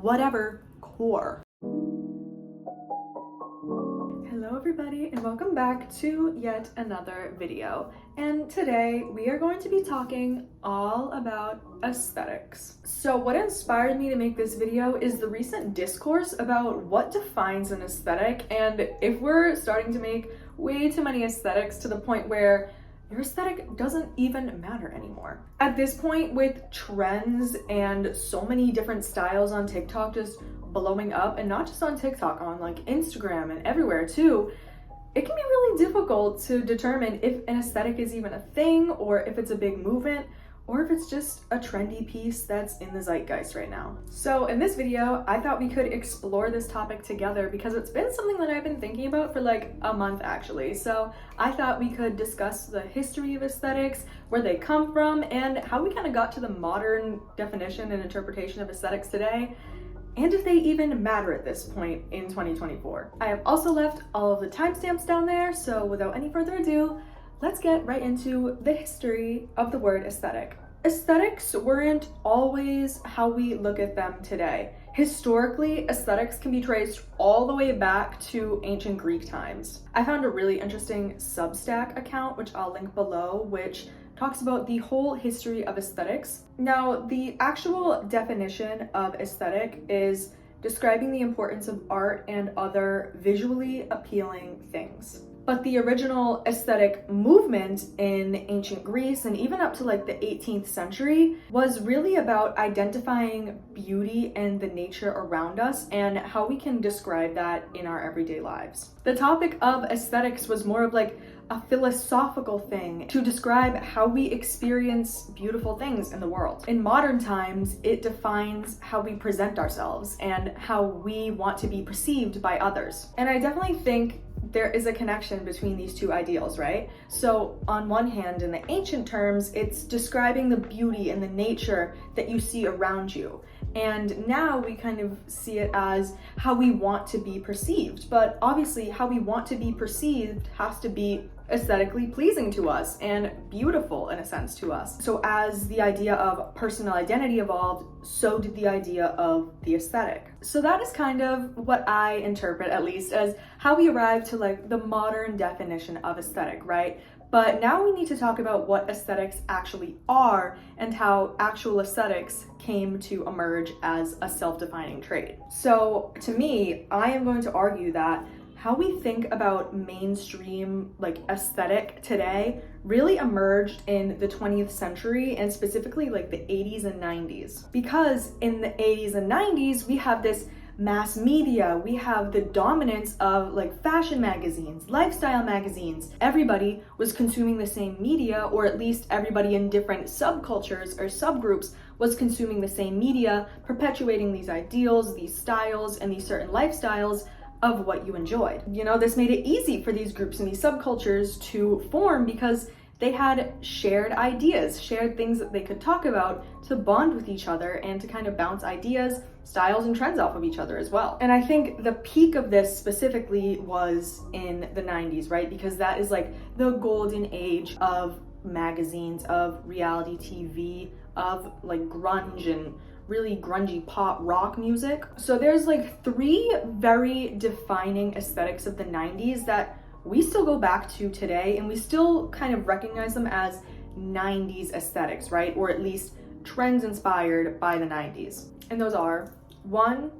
whatever core. Hello everybody and welcome back to yet another video. And today we are going to be talking all about aesthetics. So what inspired me to make this video is the recent discourse about what defines an aesthetic, and if we're starting to make way too many aesthetics to the point where your aesthetic doesn't even matter anymore. At this point, with trends and so many different styles on TikTok just blowing up, and not just on TikTok, on like Instagram and everywhere too, it can be really difficult to determine if an aesthetic is even a thing, or if it's a big movement, or if it's just a trendy piece that's in the zeitgeist right now. So in this video, I thought we could explore this topic together because it's been something that I've been thinking about for like a month actually. So I thought we could discuss the history of aesthetics, where they come from, and how we kind of got to the modern definition and interpretation of aesthetics today, and if they even matter at this point in 2024. I have also left all of the timestamps down there, so without any further ado, let's get right into the history of the word aesthetic. Aesthetics weren't always how we look at them today. Historically, aesthetics can be traced all the way back to ancient Greek times. I found a really interesting Substack account, which I'll link below, which talks about the whole history of aesthetics. Now, the actual definition of aesthetic is describing the importance of art and other visually appealing things. But the original aesthetic movement in ancient Greece, and even up to like the 18th century, was really about identifying beauty and the nature around us and how we can describe that in our everyday lives. The topic of aesthetics was more of like a philosophical thing to describe how we experience beautiful things in the world. In modern times, it defines how we present ourselves and how we want to be perceived by others. And I definitely think there is a connection between these two ideals, right? So on one hand, in the ancient terms, it's describing the beauty and the nature that you see around you. And now we kind of see it as how we want to be perceived. But obviously, how we want to be perceived has to be aesthetically pleasing to us and beautiful in a sense to us. So as the idea of personal identity evolved, so did the idea of the aesthetic. So that is kind of what I interpret, at least, as how we arrive to like the modern definition of aesthetic, right? But now we need to talk about what aesthetics actually are and how actual aesthetics came to emerge as a self-defining trait. So to me, I am going to argue that how we think about mainstream like aesthetic today really emerged in the 20th century, and specifically like the 80s and 90s. Because in the 80s and 90s, we have this mass media, we have the dominance of like fashion magazines, lifestyle magazines. Everybody was consuming the same media, or at least everybody in different subcultures or subgroups was consuming the same media, perpetuating these ideals, these styles, and these certain lifestyles of what you enjoyed. You know, this made it easy for these groups and these subcultures to form because they had shared ideas, shared things that they could talk about to bond with each other and to kind of bounce ideas, styles, and trends off of each other as well. And I think the peak of this specifically was in the 90s, right? Because that is like the golden age of magazines, of reality TV, of like grunge and really grungy pop rock music. So there's like three very defining aesthetics of the 90s that we still go back to today, and we still kind of recognize them as 90s aesthetics, right? Or at least trends inspired by the 90s. And those are 1,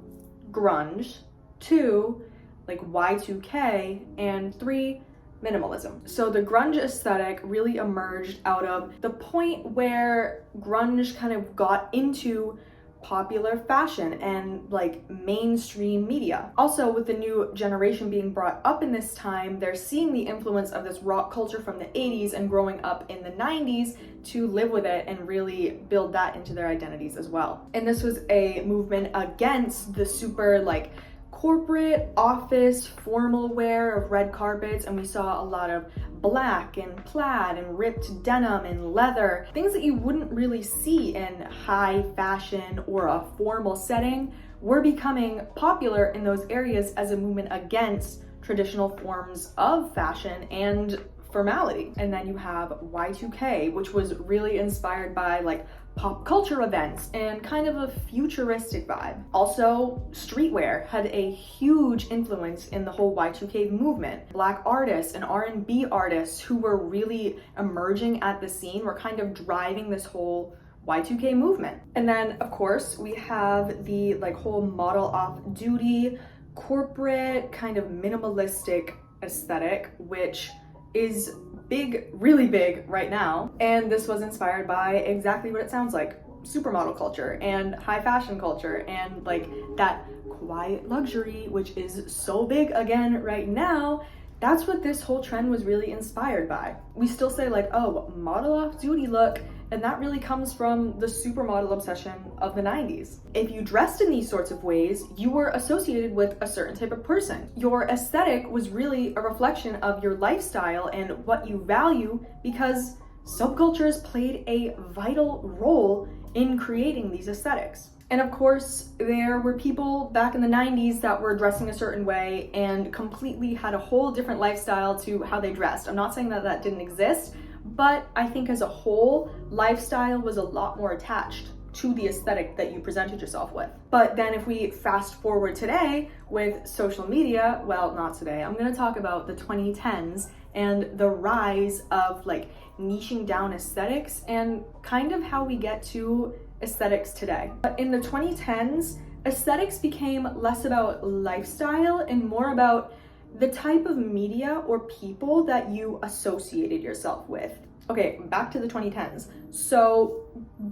grunge, 2, like Y2K, and 3, minimalism. So the grunge aesthetic really emerged out of the point where grunge kind of got into popular fashion and like mainstream media. Also, with the new generation being brought up in this time, they're seeing the influence of this rock culture from the 80s and growing up in the 90s to live with it and really build that into their identities as well. And this was a movement against the super like corporate office formal wear of red carpets, and we saw a lot of black and plaid and ripped denim and leather, things that you wouldn't really see in high fashion or a formal setting were becoming popular in those areas as a movement against traditional forms of fashion and formality. And then you have Y2K, which was really inspired by like pop culture events and kind of a futuristic vibe. Also, streetwear had a huge influence in the whole Y2K movement. Black artists and R&B artists who were really emerging at the scene were kind of driving this whole Y2K movement. And then of course we have the like whole model off duty, corporate kind of minimalistic aesthetic, which is big, really big right now. And this was inspired by exactly what it sounds like, supermodel culture and high fashion culture and like that quiet luxury, which is so big again right now. That's what this whole trend was really inspired by. We still say like, oh, model off duty look, and that really comes from the supermodel obsession of the 90s. If you dressed in these sorts of ways, you were associated with a certain type of person. Your aesthetic was really a reflection of your lifestyle and what you value, because subcultures played a vital role in creating these aesthetics. And of course, there were people back in the 90s that were dressing a certain way and completely had a whole different lifestyle to how they dressed. I'm not saying that that didn't exist, but I think as a whole, lifestyle was a lot more attached to the aesthetic that you presented yourself with. But then if we fast forward today with social media, well, not today, I'm gonna talk about the 2010s and the rise of like niching down aesthetics and kind of how we get to aesthetics today. But in the 2010s, aesthetics became less about lifestyle and more about the type of media or people that you associated yourself with. Okay, back to the 2010s. So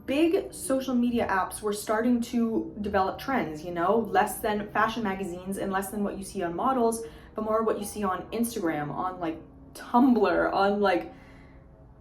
big social media apps were starting to develop trends, you know, less than fashion magazines and less than what you see on models, but more what you see on Instagram, on like Tumblr, on like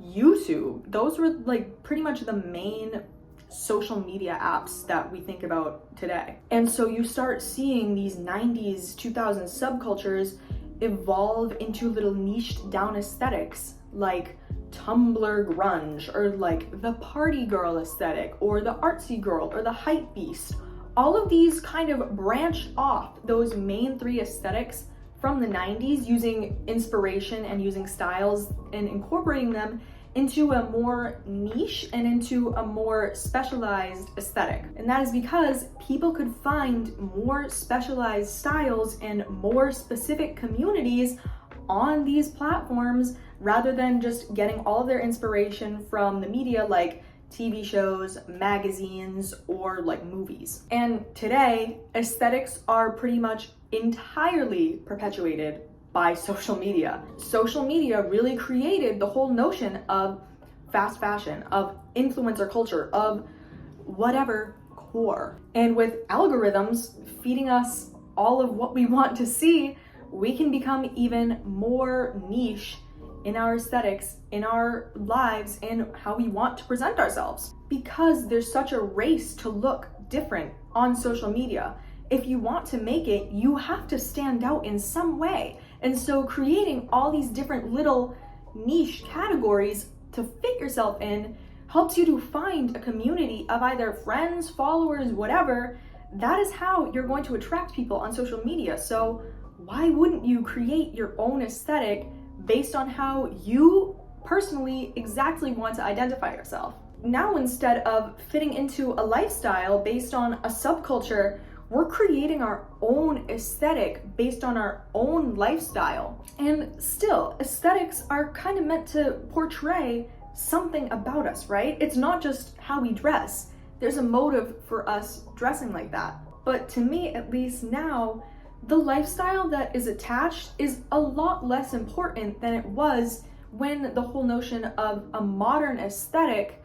YouTube. Those were like pretty much the main social media apps that we think about today. And so you start seeing these 90s, 2000s subcultures evolve into little niched down aesthetics like Tumblr grunge, or like the party girl aesthetic, or the artsy girl, or the hype beast. All of these kind of branch off those main three aesthetics from the 90s, using inspiration and using styles and incorporating them into a more niche and into a more specialized aesthetic. And that is because people could find more specialized styles and more specific communities on these platforms rather than just getting all of their inspiration from the media like TV shows, magazines, or like movies. And today, aesthetics are pretty much entirely perpetuated by social media. Social media really created the whole notion of fast fashion, of influencer culture, of whatever core. And with algorithms feeding us all of what we want to see, we can become even more niche in our aesthetics, in our lives, and how we want to present ourselves. Because there's such a race to look different on social media. If you want to make it, you have to stand out in some way. And so creating all these different little niche categories to fit yourself in helps you to find a community of either friends, followers, whatever. That is how you're going to attract people on social media. So why wouldn't you create your own aesthetic based on how you personally exactly want to identify yourself? Now, instead of fitting into a lifestyle based on a subculture, we're creating our own aesthetic based on our own lifestyle. And still, aesthetics are kind of meant to portray something about us, right? It's not just how we dress. There's a motive for us dressing like that. But to me, at least now, the lifestyle that is attached is a lot less important than it was when the whole notion of a modern aesthetic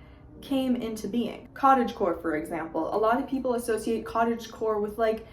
came into being. Cottagecore, for example. A lot of people associate cottagecore with like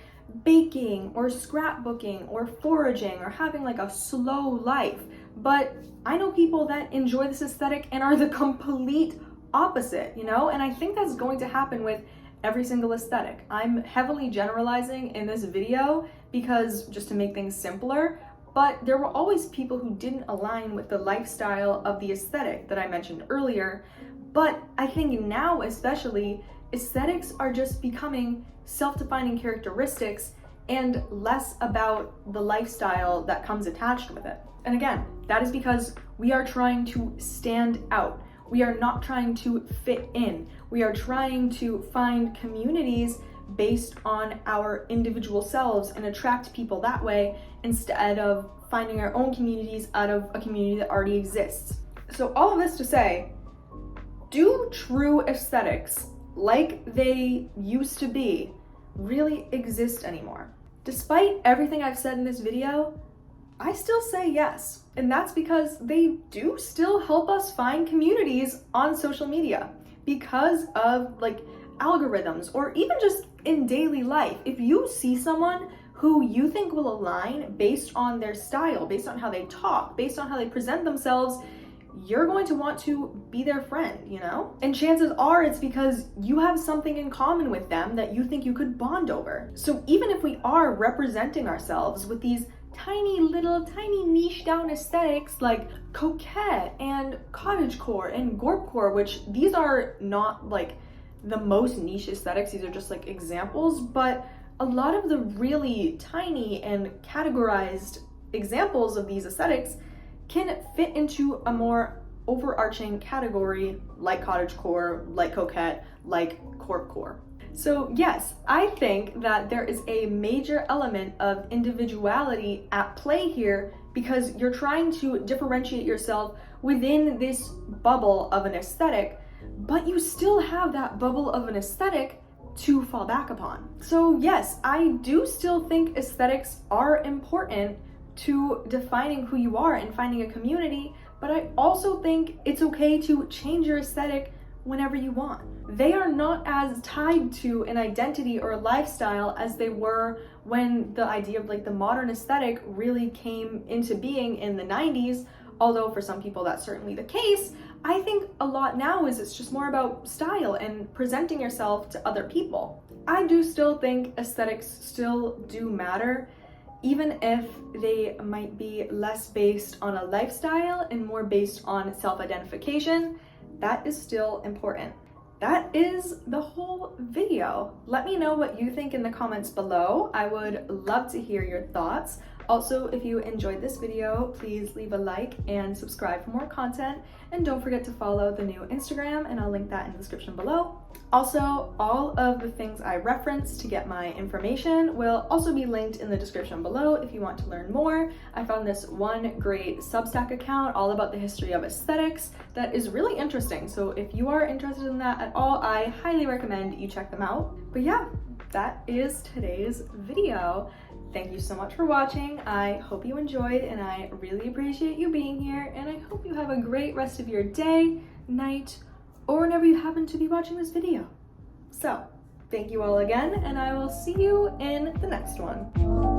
baking or scrapbooking or foraging or having like a slow life. But I know people that enjoy this aesthetic and are the complete opposite, you know? And I think that's going to happen with every single aesthetic. I'm heavily generalizing in this video because just to make things simpler, but there were always people who didn't align with the lifestyle of the aesthetic that I mentioned earlier. But I think now especially, aesthetics are just becoming self-defining characteristics and less about the lifestyle that comes attached with it. And again, that is because we are trying to stand out. We are not trying to fit in. We are trying to find communities based on our individual selves and attract people that way instead of finding our own communities out of a community that already exists. So all of this to say, do true aesthetics, like they used to be, really exist anymore? Despite everything I've said in this video, I still say yes. And that's because they do still help us find communities on social media because of like algorithms, or even just in daily life. If you see someone who you think will align based on their style, based on how they talk, based on how they present themselves, you're going to want to be their friend, you know? And chances are it's because you have something in common with them that you think you could bond over. So even if we are representing ourselves with these tiny niche down aesthetics like coquette and cottagecore and gorpcore, which these are not like the most niche aesthetics, these are just like examples, but a lot of the really tiny and categorized examples of these aesthetics can fit into a more overarching category like cottagecore, like coquette, like corpcore. So yes, I think that there is a major element of individuality at play here because you're trying to differentiate yourself within this bubble of an aesthetic, but you still have that bubble of an aesthetic to fall back upon. So yes, I do still think aesthetics are important to defining who you are and finding a community, but I also think it's okay to change your aesthetic whenever you want. They are not as tied to an identity or a lifestyle as they were when the idea of like the modern aesthetic really came into being in the 90s, although for some people that's certainly the case. I think a lot now is it's just more about style and presenting yourself to other people. I do still think aesthetics still do matter, even if they might be less based on a lifestyle and more based on self-identification. That is still important. That is the whole video. Let me know what you think in the comments below. I would love to hear your thoughts. Also, if you enjoyed this video, please leave a like and subscribe for more content. And don't forget to follow the new Instagram, and I'll link that in the description below. Also, all of the things I referenced to get my information will also be linked in the description below if you want to learn more. I found this one great Substack account all about the history of aesthetics that is really interesting. So if you are interested in that at all, I highly recommend you check them out. But yeah, that is today's video. Thank you so much for watching. I hope you enjoyed, and I really appreciate you being here, and I hope you have a great rest of your day, night, or whenever you happen to be watching this video. So, thank you all again, and I will see you in the next one.